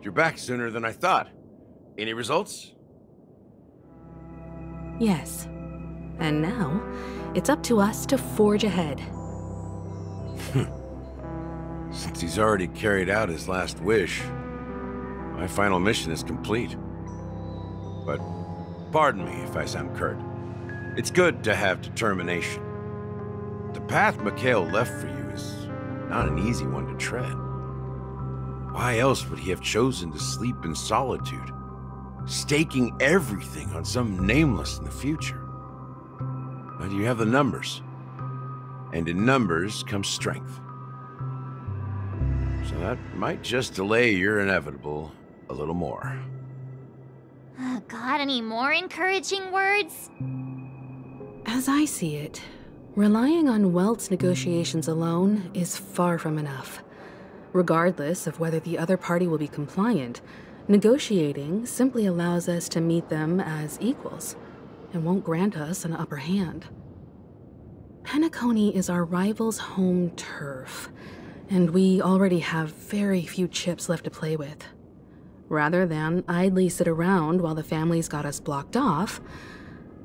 You're back sooner than I thought. Any results? Yes. And now, it's up to us to forge ahead. Since he's already carried out his last wish, my final mission is complete. But pardon me if I sound curt. It's good to have determination. The path Mikhail left for you is not an easy one to tread. Why else would he have chosen to sleep in solitude, staking everything on some nameless in the future? But you have the numbers, and in numbers comes strength. So that might just delay your inevitable a little more. Got any more encouraging words? As I see it, relying on Welt's negotiations alone is far from enough. Regardless of whether the other party will be compliant, negotiating simply allows us to meet them as equals and won't grant us an upper hand. Penacony is our rival's home turf, and we already have very few chips left to play with. Rather than idly sit around while the family's got us blocked off,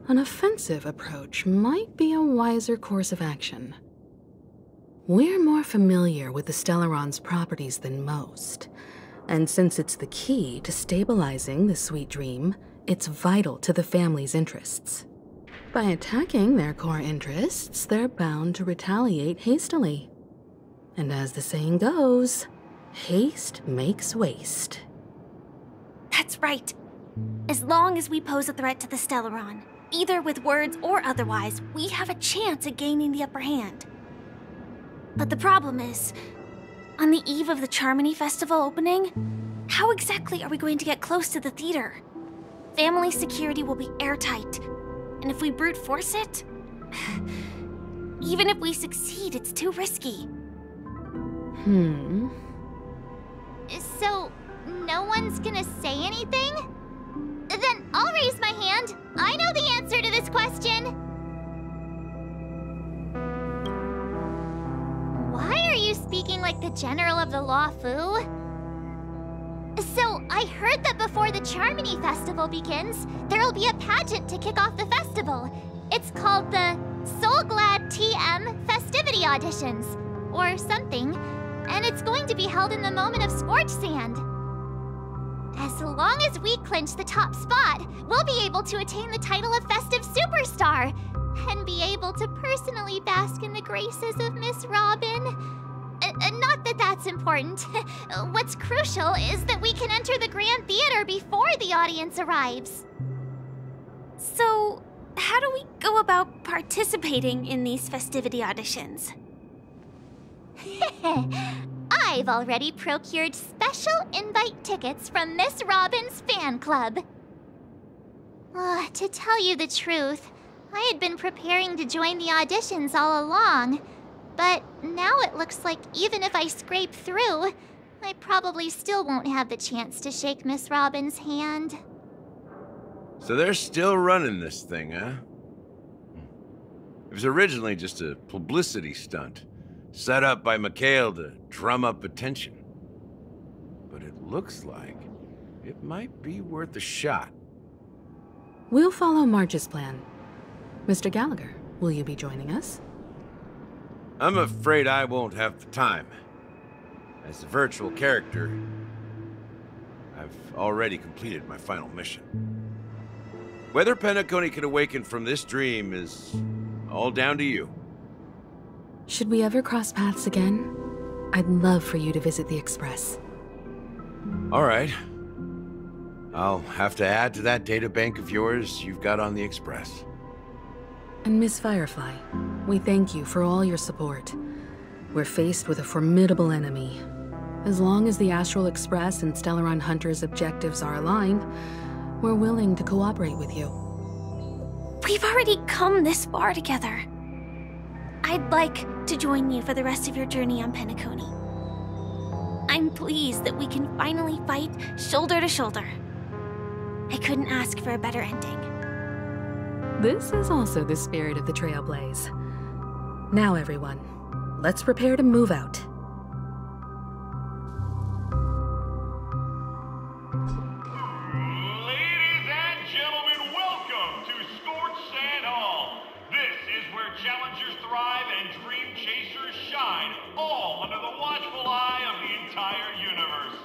an offensive approach might be a wiser course of action. We're more familiar with the Stellaron's properties than most, and since it's the key to stabilizing the sweet dream, it's vital to the family's interests. By attacking their core interests, they're bound to retaliate hastily. And as the saying goes, haste makes waste. That's right. As long as we pose a threat to the Stellaron, either with words or otherwise, we have a chance at gaining the upper hand. But the problem is, on the eve of the Charmony Festival opening, how exactly are we going to get close to the theater? Family security will be airtight, and if we brute force it, even if we succeed, it's too risky. So, no one's gonna say anything? Then I'll raise my hand. I know the answer to this question. Why are you speaking like the General of the Luofu? So, I heard that before the Charmony Festival begins, there'll be a pageant to kick off the festival. It's called the Soul Glad TM Festivity Auditions, or something, and it's going to be held in the moment of Scorch Sand. As long as we clinch the top spot, we'll be able to attain the title of Festive Superstar, and be able to personally bask in the graces of Miss Robin. Not that that's important. What's crucial is that we can enter the Grand Theater before the audience arrives. So, how do we go about participating in these festivity auditions? I've already procured special invite tickets from Miss Robin's fan club. To tell you the truth, I had been preparing to join the auditions all along, but now it looks like even if I scrape through, I probably still won't have the chance to shake Miss Robin's hand. So they're still running this thing, huh? It was originally just a publicity stunt, set up by Mikhail to drum up attention. But it looks like it might be worth a shot. We'll follow Marge's plan. Mr. Gallagher, will you be joining us? I'm afraid I won't have the time. As a virtual character, I've already completed my final mission. Whether Penacony can awaken from this dream is all down to you. Should we ever cross paths again? I'd love for you to visit the Express. All right. I'll have to add to that databank of yours you've got on the Express. And Miss Firefly, we thank you for all your support. We're faced with a formidable enemy. As long as the Astral Express and Stellaron Hunter's objectives are aligned, we're willing to cooperate with you. We've already come this far together. I'd like to join you for the rest of your journey on Penacony. I'm pleased that we can finally fight shoulder to shoulder. I couldn't ask for a better ending. This is also the spirit of the Trailblaze. Now everyone, let's prepare to move out. ride, all under the watchful eye of the entire universe.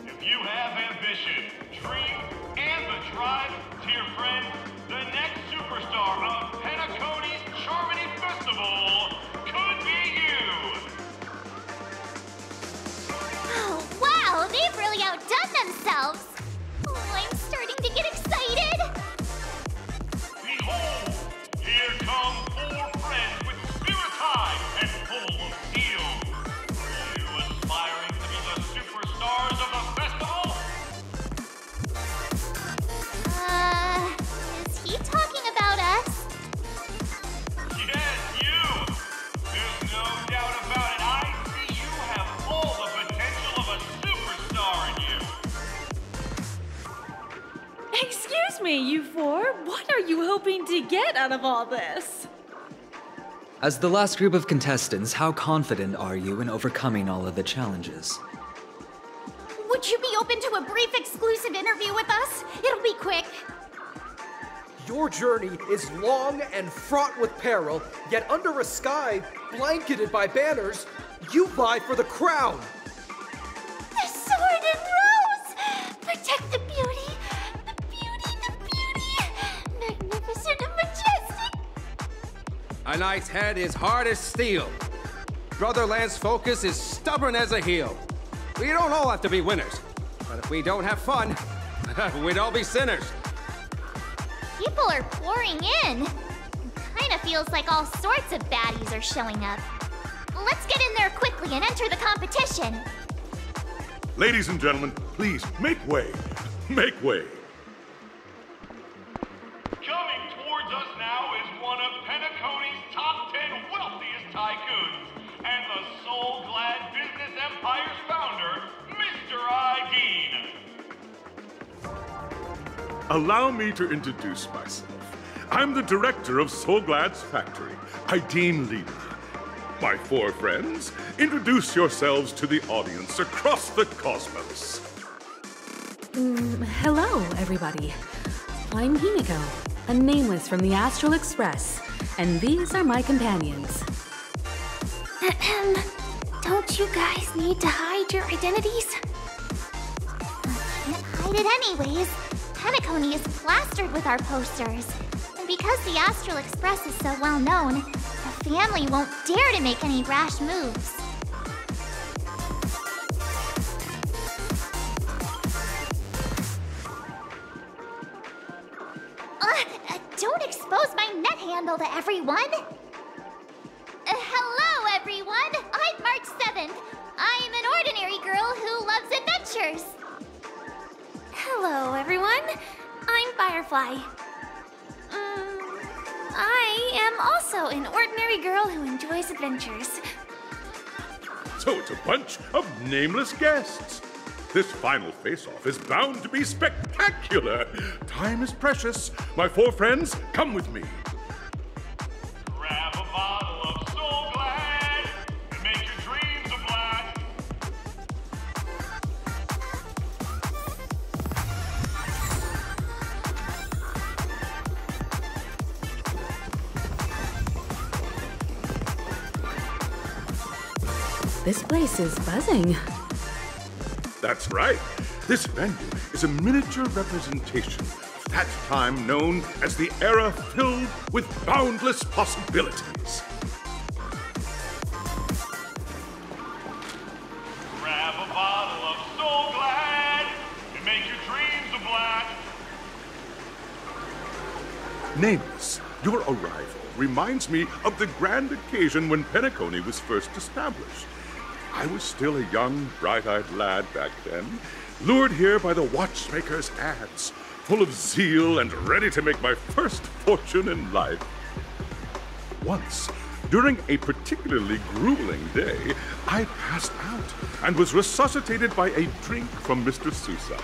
If you have ambition, dream, and the drive, dear friend, the next superstar of Penacony's Charmony Festival could be you! Oh, wow, they've really outdone themselves! Oh, I'm starting to get excited! Behold, here come 4 friends with spirit high and full of steel. Are you aspiring to be the superstars of the festival? Is he talking about us? Yes, you! There's no doubt about it. I see you have all the potential of a superstar in you. Excuse me, you 4. What are you hoping to get out of all this? As the last group of contestants, how confident are you in overcoming all of the challenges? Would you be open to a brief exclusive interview with us? It'll be quick. Your journey is long and fraught with peril, yet under a sky blanketed by banners, you vie for the crown. The sword and rose! Protect the beauty! The beauty, the beauty! Magnificent and majestic! A knight's head is hard as steel. Brother Lance's focus is stubborn as a heel. We don't all have to be winners, but if we don't have fun, we'd all be sinners. People are pouring in. Kinda feels like all sorts of baddies are showing up. Let's get in there quickly and enter the competition. Ladies and gentlemen, please make way. Make way. Coming towards us now is one of Penacony's top 10 wealthiest tycoons and the soul-glad business empire's founder, Mr. Dean. Allow me to introduce myself. I'm the director of Soulglad's factory, Dean Lena. My 4 friends, introduce yourselves to the audience across the cosmos. Hello, everybody. I'm Himiko, a nameless from the Astral Express, and these are my companions. Don't you guys need to hide your identities? Can't hide it anyways. Penacony is plastered with our posters. And because the Astral Express is so well known, the family won't dare to make any rash moves. Don't expose my net handle to everyone! Hello, everyone! I'm March 7th. I'm an ordinary girl who loves adventures. Hello, everyone. I'm Firefly. I am also an ordinary girl who enjoys adventures. So it's a bunch of nameless guests. This final face-off is bound to be spectacular. Time is precious. My 4 friends, come with me. Grab a bottle of Soul Glad and make your dreams a blast. This place is buzzing. That's right. This venue is a miniature representation of that time known as the era filled with boundless possibilities. Grab a bottle of Soul Glad and make your dreams a blast. Nameless, your arrival reminds me of the grand occasion when Penacony was first established. I was still a young, bright-eyed lad back then, lured here by the watchmaker's ads, full of zeal and ready to make my first fortune in life. Once, during a particularly grueling day, I passed out and was resuscitated by a drink from Mr. Sousa.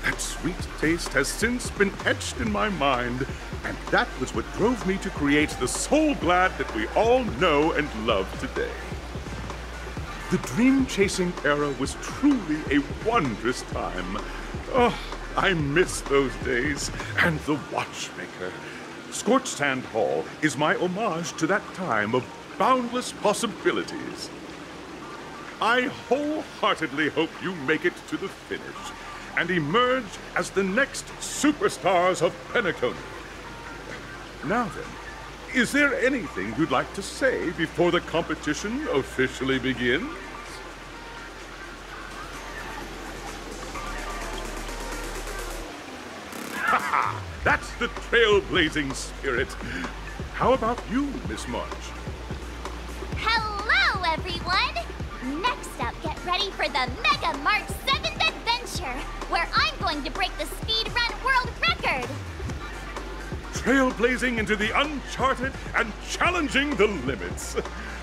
That sweet taste has since been etched in my mind, and that was what drove me to create the Soul Glad that we all know and love today. The dream-chasing era was truly a wondrous time. Oh, I miss those days and the watchmaker. Scorched Sand Hall is my homage to that time of boundless possibilities. I wholeheartedly hope you make it to the finish and emerge as the next superstars of Penacony. Now then, is there anything you'd like to say before the competition officially begins? Ha! That's the trailblazing spirit. How about you, Miss March? Hello, everyone! Next up, get ready for the Mega March 7th Adventure, where I'm going to break the speed run world record! Trailblazing into the uncharted and challenging the limits.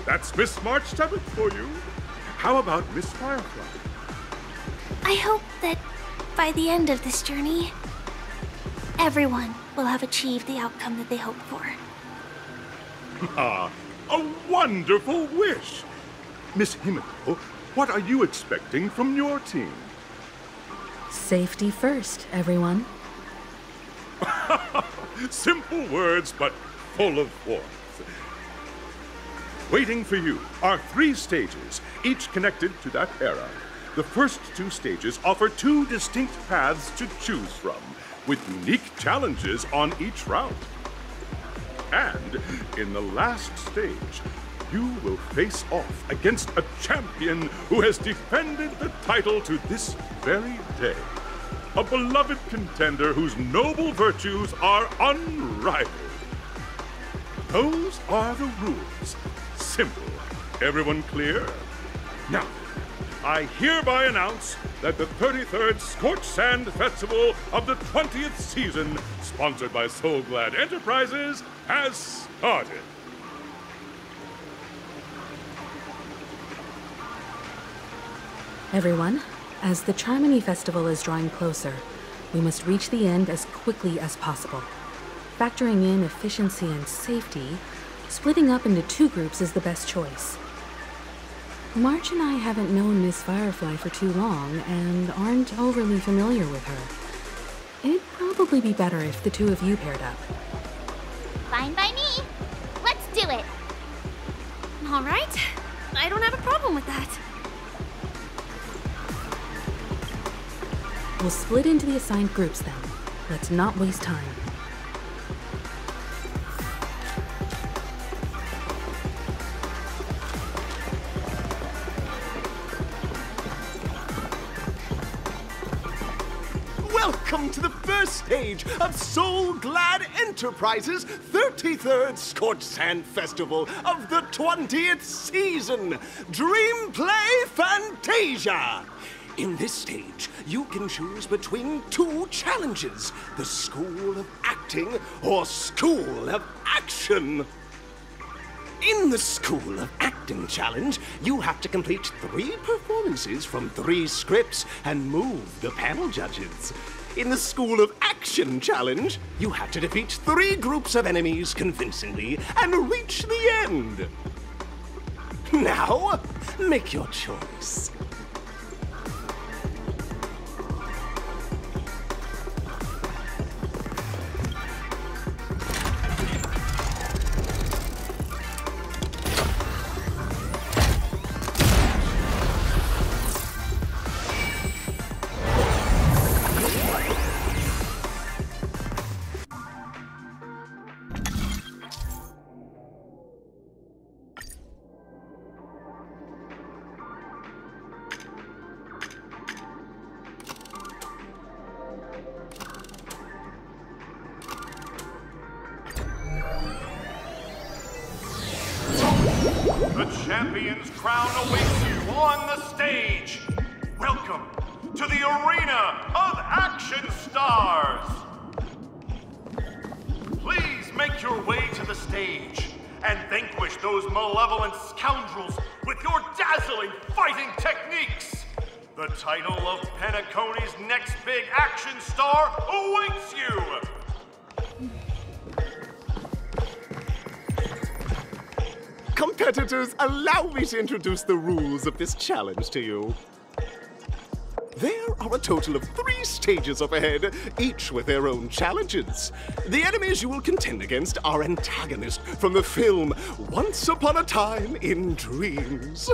That's Miss March 7th for you. How about Miss Firefly? I hope that by the end of this journey, everyone will have achieved the outcome that they hoped for. Ah, a wonderful wish! Miss Himiko, what are you expecting from your team? Safety first, everyone. Simple words, but full of warmth. Waiting for you are 3 stages, each connected to that era. The first 2 stages offer 2 distinct paths to choose from, with unique challenges on each route. And in the last stage, you will face off against a champion who has defended the title to this very day. A beloved contender whose noble virtues are unrivaled. Those are the rules. Simple. Everyone clear? Now, I hereby announce that the 33rd Scorched Sand Festival of the 20th season, sponsored by Soul Glad Enterprises, has started. Everyone, as the Charmony Festival is drawing closer, we must reach the end as quickly as possible. Factoring in efficiency and safety, splitting up into 2 groups is the best choice. March and I haven't known Miss Firefly for too long and aren't overly familiar with her. It'd probably be better if the 2 of you paired up. Fine by me. Let's do it. All right. I don't have a problem with that. We'll split into the assigned groups then. Let's not waste time. Welcome to the first stage of Soul Glad Enterprises' 33rd Scorched Sand Festival of the 20th season, Dream Play Fantasia. In this stage, you can choose between 2 challenges, the School of Acting or School of Action. In the School of Acting challenge, you have to complete 3 performances from 3 scripts and move the panel judges. In the School of Action challenge, you have to defeat 3 groups of enemies convincingly and reach the end. Now, make your choice. The champion's crown awaits you on the stage. Welcome to the Arena of Action Stars. Please make your way to the stage and vanquish those malevolent scoundrels with your dazzling fighting techniques. The title of Penacony's next big action star awaits you. Competitors, allow me to introduce the rules of this challenge to you. There are a total of 3 stages up ahead, each with their own challenges. The enemies you will contend against are antagonists from the film Once Upon a Time in Dreams.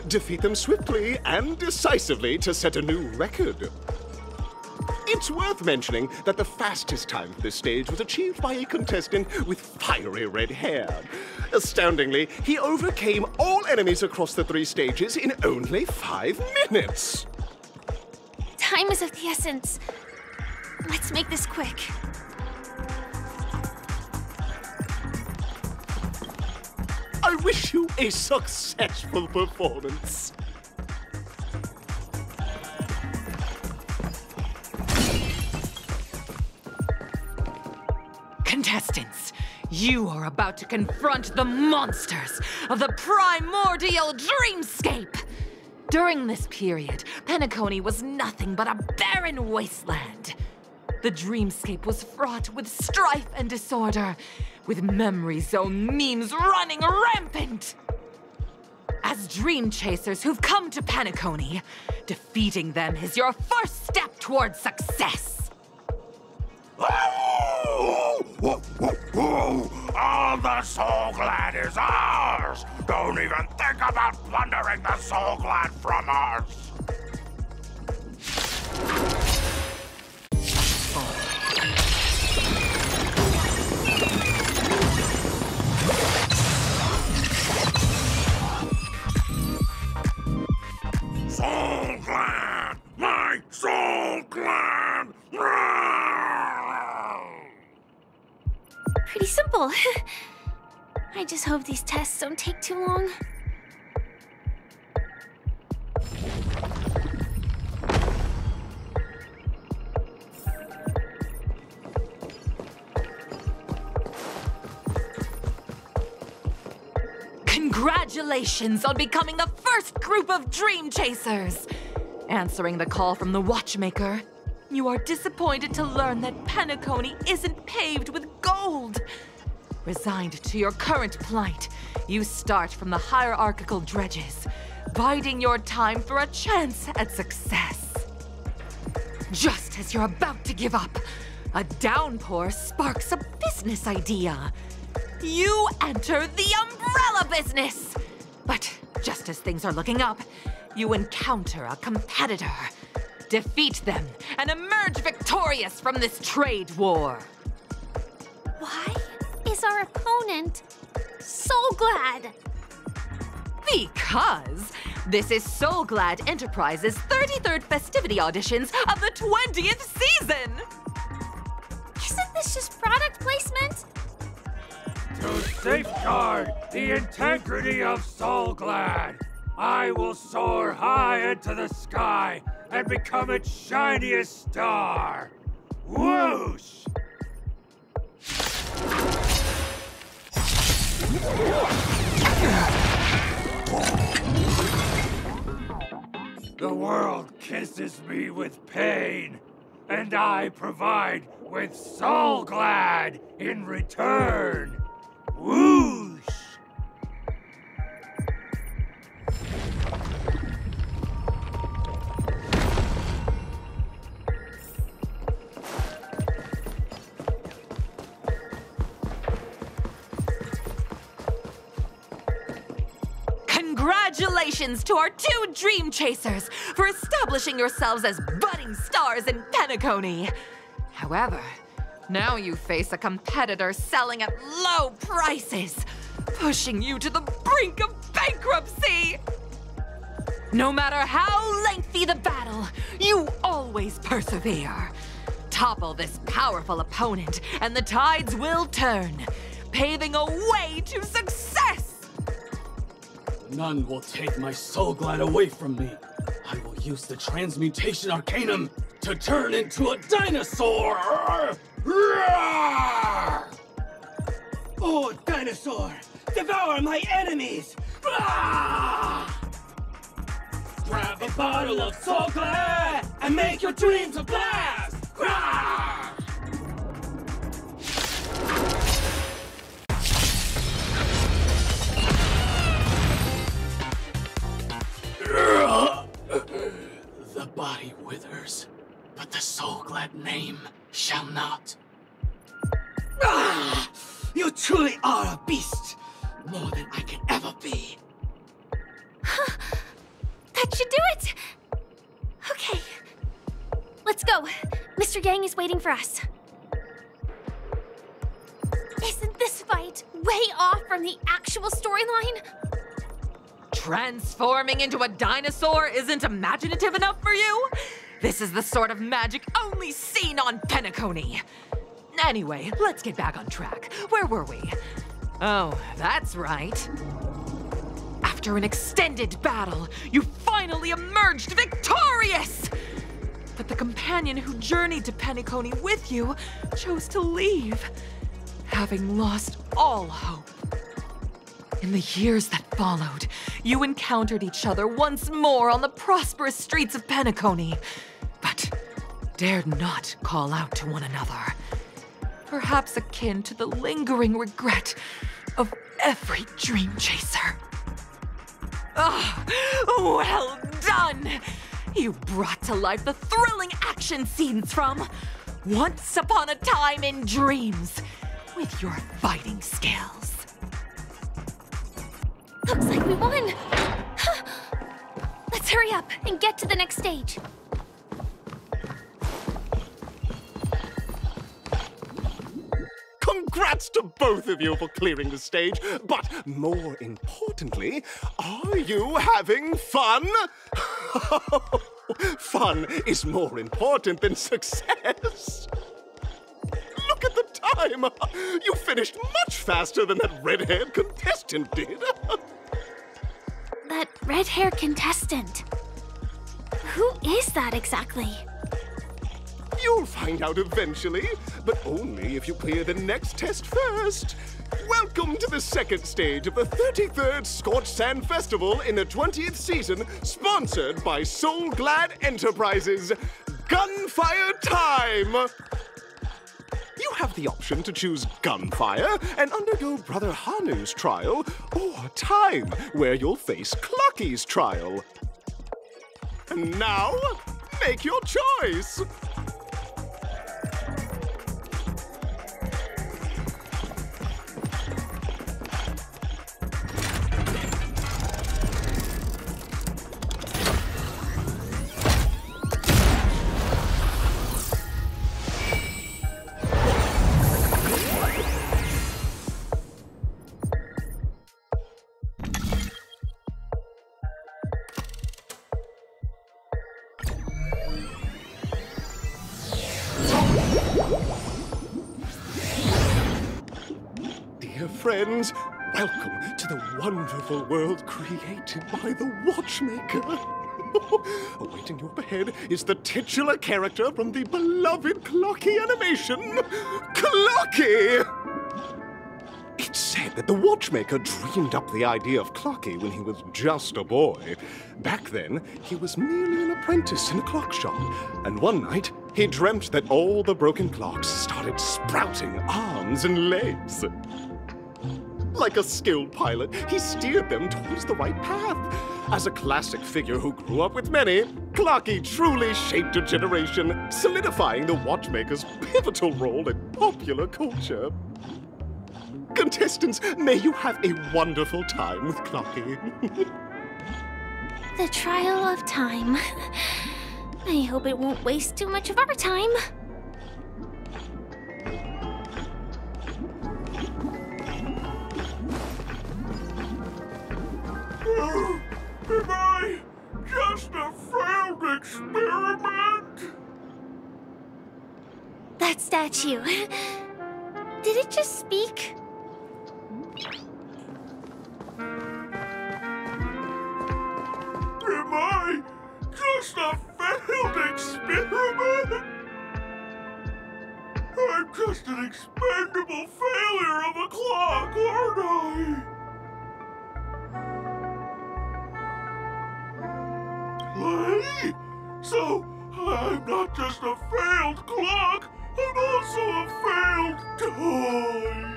Defeat them swiftly and decisively to set a new record. It's worth mentioning that the fastest time for this stage was achieved by a contestant with fiery red hair. Astoundingly, he overcame all enemies across the 3 stages in only 5 minutes. Time is of the essence. Let's make this quick. I wish you a successful performance. Contestants, you are about to confront the monsters of the primordial dreamscape. During this period, Penacony was nothing but a barren wasteland. The dreamscape was fraught with strife and disorder, with memory zone memes running rampant. As dream chasers who've come to Penacony, defeating them is your first step towards success. All the Soul Glad is ours! Don't even think about plundering the Soul Glad from us! Soul Glad! My Soul Glad! Pretty simple. I just hope these tests don't take too long. Congratulations on becoming the first group of Dream Chasers! Answering the call from the Watchmaker, you are disappointed to learn that Penacony isn't paved with gold. Resigned to your current plight, you start from the hierarchical dredges, biding your time for a chance at success. Just as you're about to give up, a downpour sparks a business idea. You enter the umbrella business! But just as things are looking up, you encounter a competitor. Defeat them and emerge victorious from this trade war. Why is our opponent Soul Glad? Because this is Soul Glad Enterprises' 33rd festivity auditions of the 20th season! Isn't this just product placement? To safeguard the integrity of Soul Glad, I will soar high into the sky and become its shiniest star. Whoosh! The world kisses me with pain, and I provide with Soul Glad in return. Whoosh! Congratulations to our 2 Dream Chasers for establishing yourselves as budding stars in Penacony. However, now you face a competitor selling at low prices, pushing you to the brink of bankruptcy. No matter how lengthy the battle, you always persevere. Topple this powerful opponent, and the tides will turn, paving a way to success. None will take my Soul Glad away from me. I will use the Transmutation Arcanum to turn into a dinosaur! Oh, dinosaur! Devour my enemies! Grab a bottle of Soul Glad and make your dreams a blast! The body the Soul Glad name shall not. You truly are a beast! More than I can ever be. That should do it! Okay. Let's go. Mr. Yang is waiting for us. Isn't this fight way off from the actual storyline? Transforming into a dinosaur isn't imaginative enough for you? This is the sort of magic only seen on Penacony. Anyway, let's get back on track. Where were we? Oh, that's right. After an extended battle, you finally emerged victorious! But the companion who journeyed to Penacony with you chose to leave, having lost all hope. In the years that followed, you encountered each other once more on the prosperous streets of Penacony, but dared not call out to one another. Perhaps akin to the lingering regret of every dream chaser. Ah, well done! You brought to life the thrilling action scenes from Once Upon a Time in Dreams with your fighting skills. Looks like we won! Let's hurry up and get to the next stage. Congrats to both of you for clearing the stage, but more importantly, are you having fun? Fun is more important than success. Look at the time! You finished much faster than that red-haired contestant did. That red-haired contestant. Who is that exactly? You'll find out eventually, but only if you clear the next test first. Welcome to the second stage of the 33rd Scorched Sand Festival in the 20th season, sponsored by Soul Glad Enterprises. Gunfire time! You have the option to choose Gunfire and undergo Brother Hanu's trial, or Time, where you'll face Clucky's trial. And now, make your choice! Friends, welcome to the wonderful world created by the Watchmaker. Awaiting you up ahead is the titular character from the beloved Clocky animation, Clocky! It's said that the Watchmaker dreamed up the idea of Clocky when he was just a boy. Back then, he was merely an apprentice in a clock shop, and one night, he dreamt that all the broken clocks started sprouting arms and legs. Like a skilled pilot, he steered them towards the right path. As a classic figure who grew up with many, Clocky truly shaped a generation, solidifying the Watchmaker's pivotal role in popular culture. Contestants, may you have a wonderful time with Clocky. The trial of time. I hope it won't waste too much of our time. Am I just a failed experiment? That statue. Did it just speak? Am I just a failed experiment? I'm just an expendable failure of a clock, aren't I? Play? So, I'm not just a failed clock, I'm also a failed toy.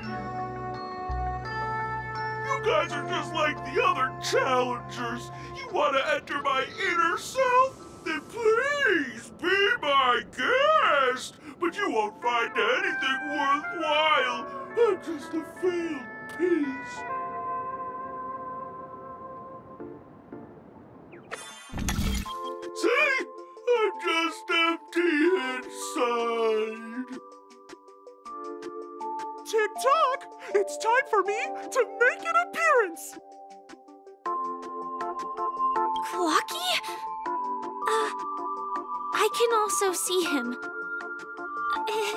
You guys are just like the other challengers. You want to enter my inner self? Then please, be my guest, but you won't find anything worthwhile. I'm just a failed piece. See? I'm just empty inside. Tick-tock! It's time for me to make an appearance! Clocky? I can also see him.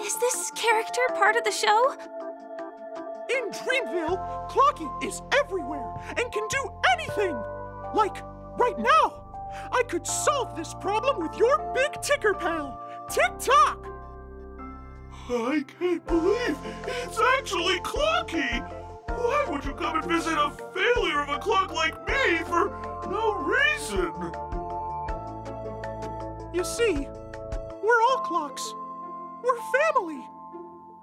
Is this character part of the show? In Dreamville, Clocky is everywhere and can do anything! Like, right now! I could solve this problem with your big ticker pal, Tick-tock! I can't believe it's actually Clocky! Why would you come and visit a failure of a clock like me for no reason? You see, we're all clocks. We're family.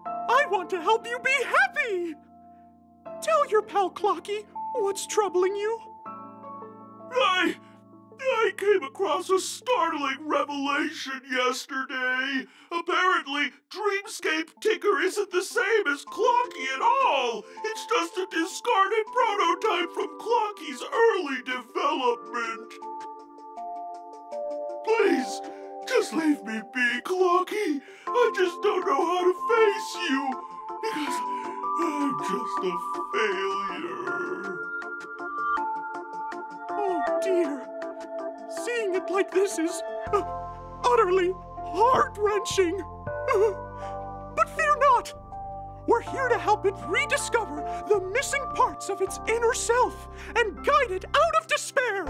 I want to help you be happy! Tell your pal Clocky what's troubling you. I came across a startling revelation yesterday. Apparently, Dreamscape Ticker isn't the same as Clocky at all. It's just a discarded prototype from Clocky's early development. Please, just leave me be, Clocky. I just don't know how to face you, because I'm just a failure. Oh dear. Seeing it like this is utterly heart-wrenching. But fear not. We're here to help it rediscover the missing parts of its inner self and guide it out of despair.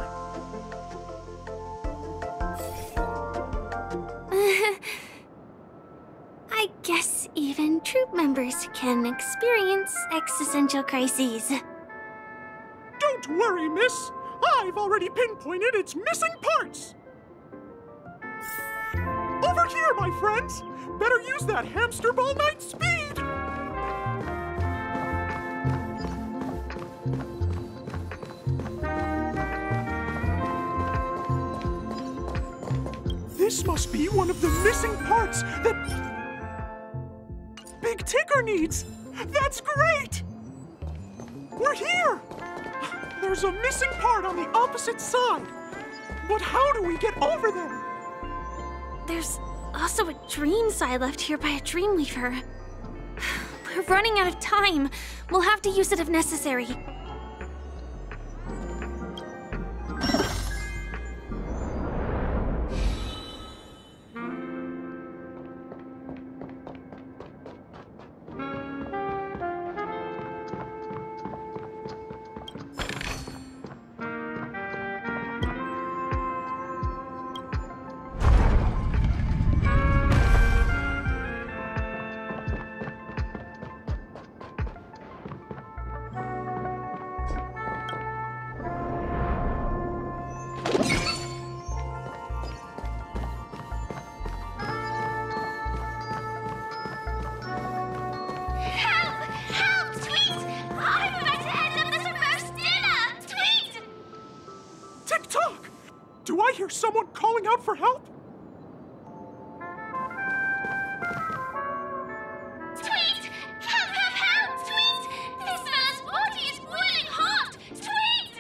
I guess even troop members can experience existential crises. Don't worry, miss. I've already pinpointed its missing parts! Over here, my friends! Better use that hamster ball knight speed! This must be one of the missing parts that Big Ticker needs! That's great! We're here! There's a missing part on the opposite side. But how do we get over there? There's also a dream side left here by a Dreamweaver. We're running out of time. We'll have to use it if necessary. Do I hear someone calling out for help? Tweet! Help, help, help! Tweet! This fellow's body is boiling hot! Tweet!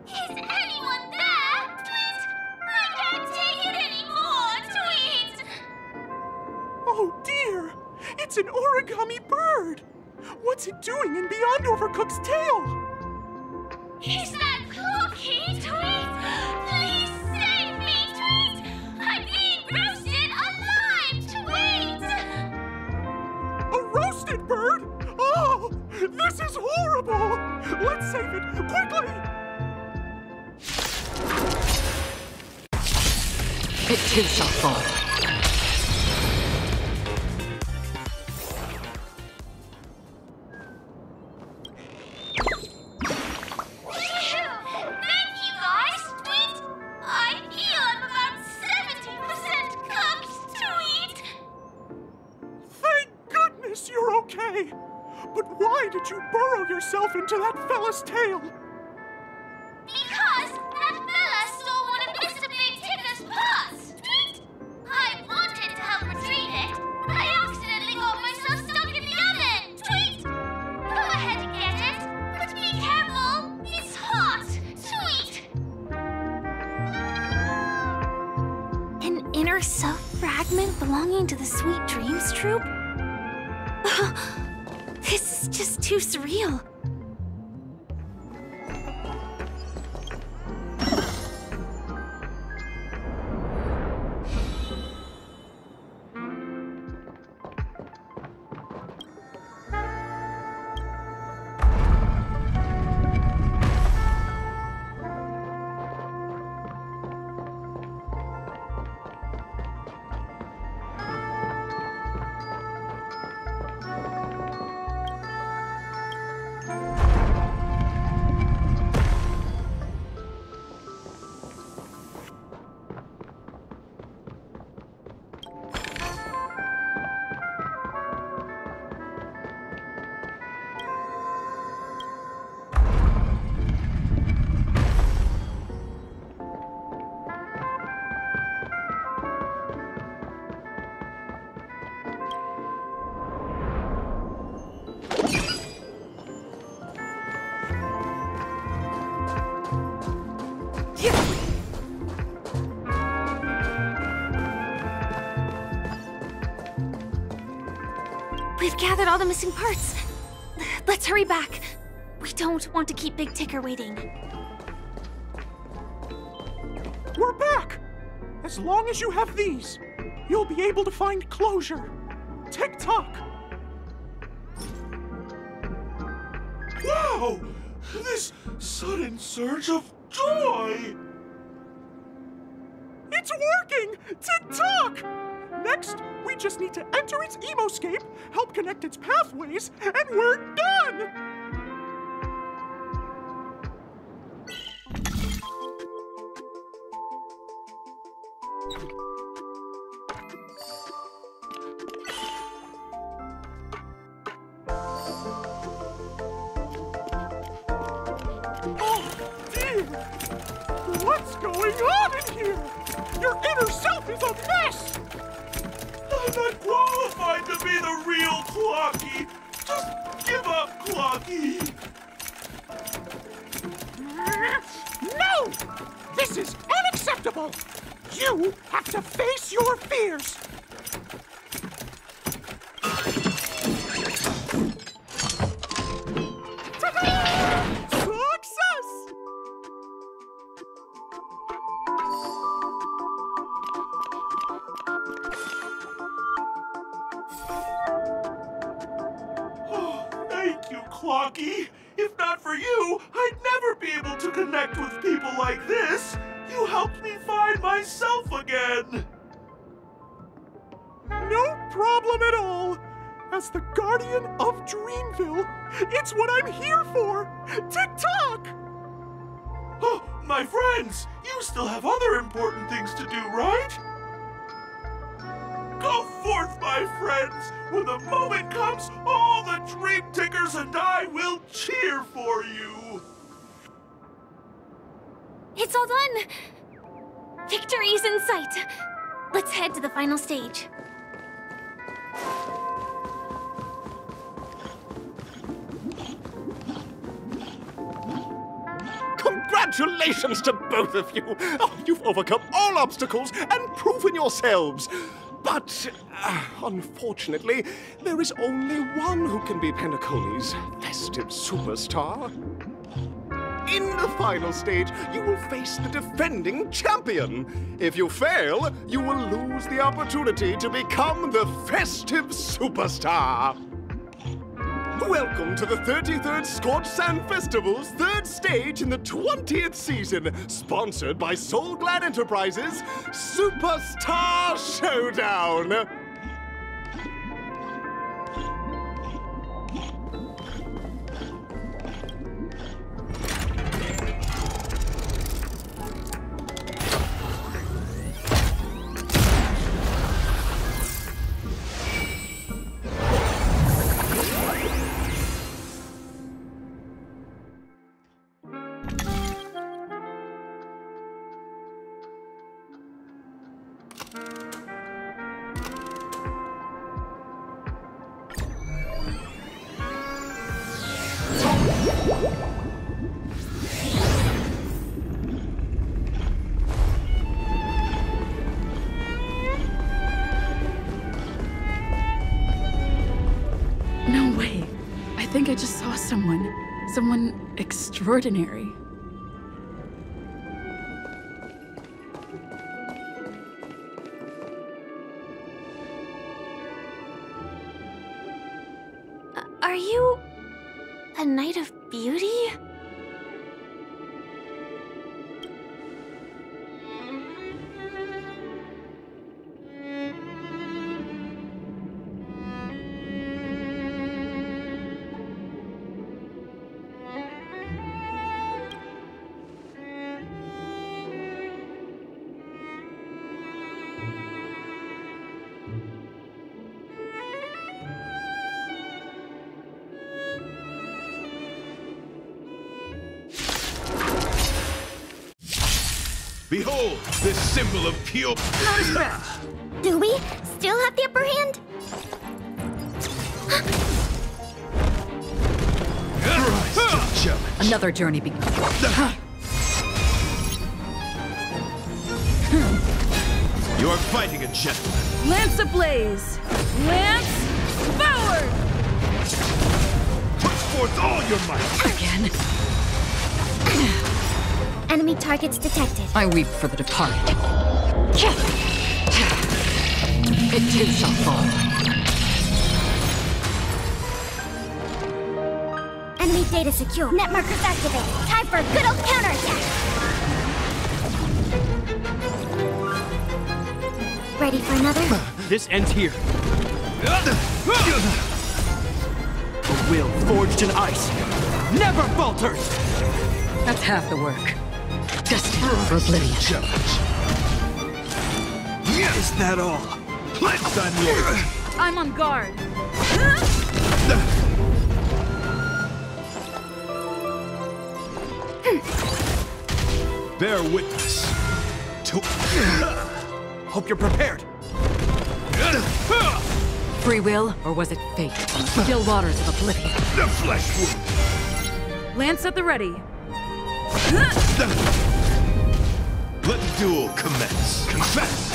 Is anyone there? Tweet! I can't take it anymore! Tweet! Oh dear! It's an origami bird! What's it doing in Beyond Overcooked's tail? Is that Clocky? Tweet! Please save me, Tweet! I'm being roasted alive, Tweet! A roasted bird? Oh! This is horrible! Let's save it, quickly! It too shall fall. You're okay. But why did you burrow yourself into that fella's tail? Because that fella stole one of Mr. Big Ticker's parts, Tweet! First fragment belonging to the Sweet Dreams troupe? This is just too surreal. We've gathered all the missing parts. Let's hurry back. We don't want to keep Big Ticker waiting. We're back! As long as you have these, you'll be able to find closure. Tick-tock! Wow! This sudden surge of joy! It's working! Tick-tock! Next, we just need to enter its emoscape, help connect its pathways, and we're done! Oh, dear! What's going on in here? Your inner self is a mess! I'm not qualified to be the real Clocky. Just give up, Clocky. No! This is unacceptable! You have to face your fears! Success! Oh, thank you, Clocky. If not for you, I'd never be able to connect with people like this. You helped me find myself again. No problem at all. As the guardian of Dreamville, it's what I'm here for. Tick-tock! Oh, my friends, you still have other important things to do, right? Go forth, my friends. When the moment comes, all the Dream Tickers and I will cheer for you. It's all done! Victory's in sight! Let's head to the final stage. Congratulations to both of you! Oh, you've overcome all obstacles and proven yourselves. But, unfortunately, there is only one who can be Penacony's festive superstar. In the final stage, you will face the defending champion. If you fail, you will lose the opportunity to become the festive superstar. Welcome to the 33rd Scorched Sand Festival's third stage in the 20th season, sponsored by Soul Glad Enterprises, Superstar Showdown. Someone extraordinary. Are you a Knight of Beauty? Behold, this symbol of pure... Do we still have the upper hand? Another journey begins. You are fighting a gentleman. Lance ablaze! Lance forward! Put forth all your might! Again? Enemy targets detected. I weep for the departed. It too shall fall. Enemy data secure. Net markers activated. Time for a good old counterattack. Ready for another? This ends here. A will forged in ice never falters! That's half the work. Destined for oblivion. Is that all? Let's unload. I'm on guard. Bear witness to... Hope you're prepared. Free will, or was it fate? Still waters of oblivion. The flesh wound. Lance at the ready. Let the duel commence. Confess.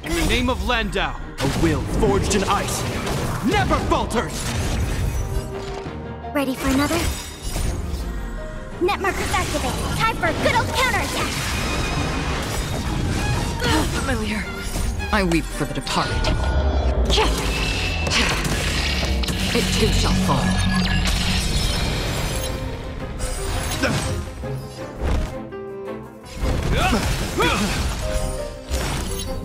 In the name of Landau, a will forged in ice never falters! Ready for another? Net markers activated. Time for a good old counterattack. Familiar. I weep for the departed. It too shall fall.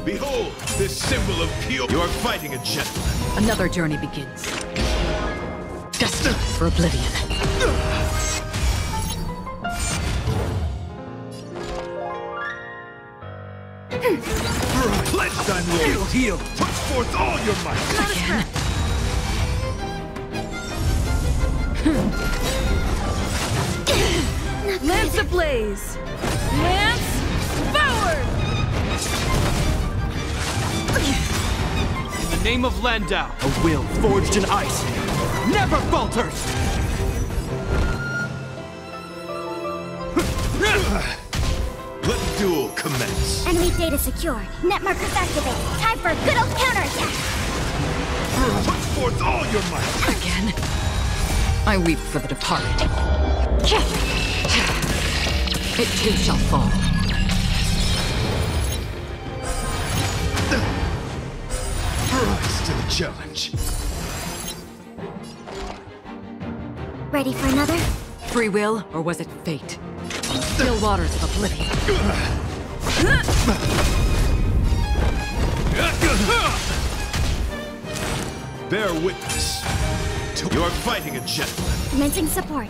Behold, this symbol of pure... You are fighting a gentleman. Another journey begins. Destined for oblivion. Pledged unload. Heal. Put forth all your might. Again. Lance ablaze! Lance forward! In the name of Landau, a will forged in ice never falters! Let the duel commence. Enemy data secured. Net markers activated. Time for a good old counterattack. Put forth all your might. Again. I weep for the departed. It too shall fall. Rise to the challenge. Ready for another? Free will, or was it fate? Still waters of oblivion. Bear witness to... You are fighting a gentleman. Commencing support.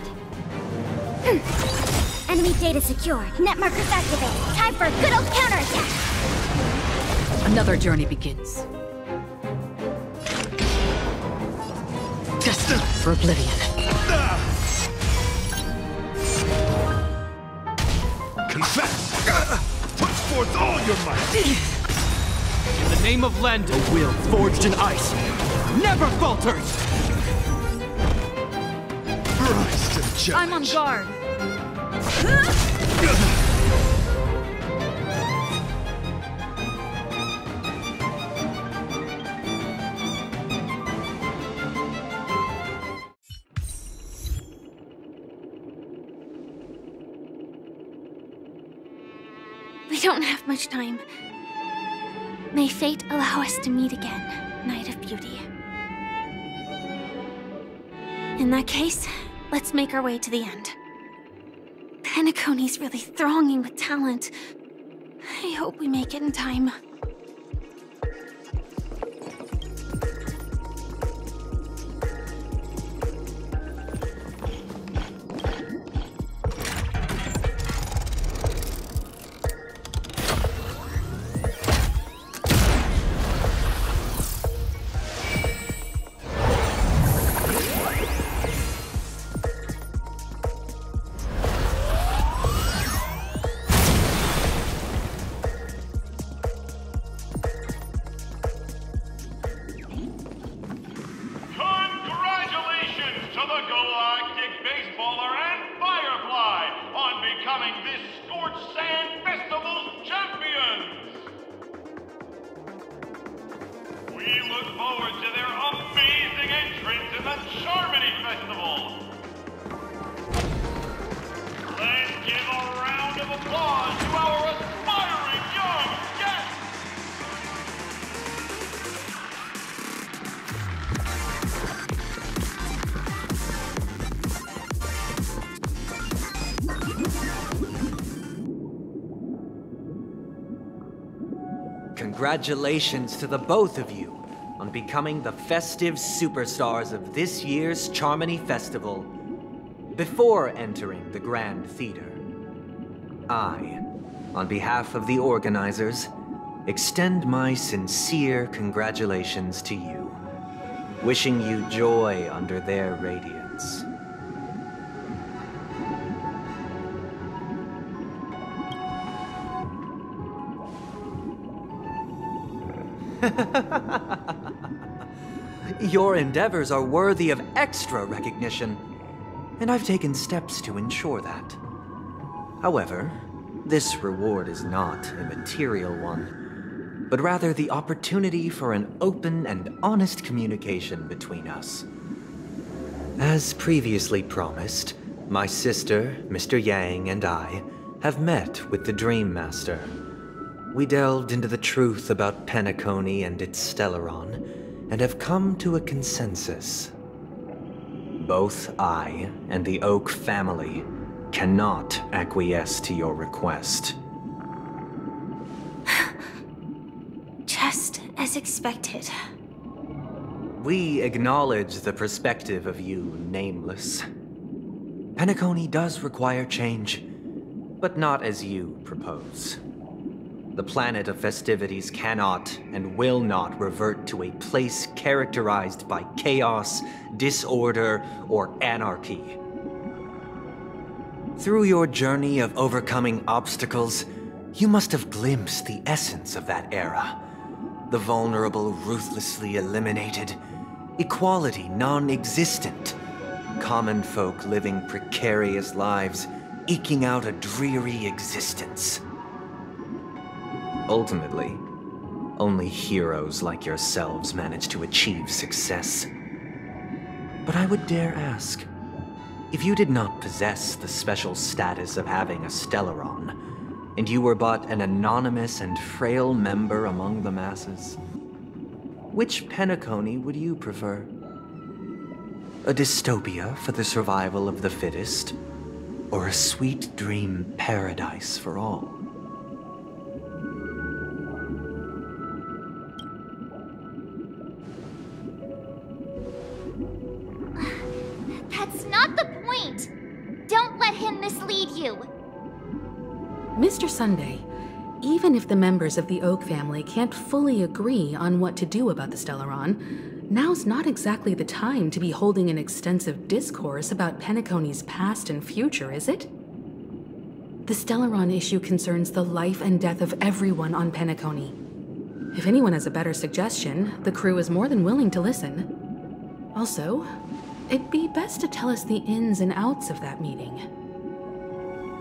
Enemy data secured. Net markers activated. Time for a good old counterattack. Another journey begins. Destined for oblivion. Confess! Put forth all your might! In the name of Landau, a will forged in ice never falters! Rise to the challenge. I'm on guard. We don't have much time. May fate allow us to meet again, Knight of Beauty. In that case, let's make our way to the end. Penacony's really thronging with talent. I hope we make it in time. Congratulations to the both of you on becoming the festive superstars of this year's Charmony Festival. Before entering the Grand Theater, I, on behalf of the organizers, extend my sincere congratulations to you, wishing you joy under their radiance. Your endeavors are worthy of extra recognition, and I've taken steps to ensure that. However, this reward is not a material one, but rather the opportunity for an open and honest communication between us. As previously promised, my sister, Mr. Yang, and I have met with the Dream Master. We delved into the truth about Penacony and its Stellaron, and have come to a consensus. Both I and the Oak family cannot acquiesce to your request. Just as expected. We acknowledge the perspective of you, Nameless. Penacony does require change, but not as you propose. The planet of festivities cannot and will not revert to a place characterized by chaos, disorder, or anarchy. Through your journey of overcoming obstacles, you must have glimpsed the essence of that era. The vulnerable ruthlessly eliminated, equality non-existent, common folk living precarious lives, eking out a dreary existence. Ultimately, only heroes like yourselves manage to achieve success. But I would dare ask, if you did not possess the special status of having a Stellaron, and you were but an anonymous and frail member among the masses, which Penacony would you prefer? A dystopia for the survival of the fittest, or a sweet dream paradise for all? That's not the point! Don't let him mislead you! Mr. Sunday, even if the members of the Oak family can't fully agree on what to do about the Stellaron, now's not exactly the time to be holding an extensive discourse about Penacony's past and future, is it? The Stellaron issue concerns the life and death of everyone on Penacony. If anyone has a better suggestion, the crew is more than willing to listen. Also, it'd be best to tell us the ins and outs of that meeting.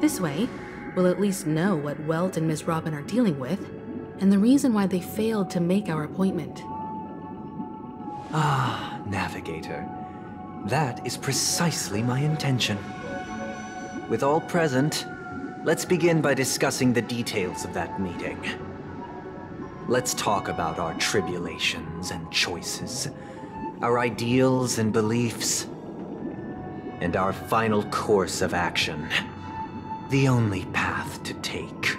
This way, we'll at least know what Welt and Ms. Robin are dealing with, and the reason why they failed to make our appointment. Ah, Navigator. That is precisely my intention. With all present, Let's begin by discussing the details of that meeting. Let's talk about our tribulations and choices, our ideals and beliefs, and our final course of action. The only path to take.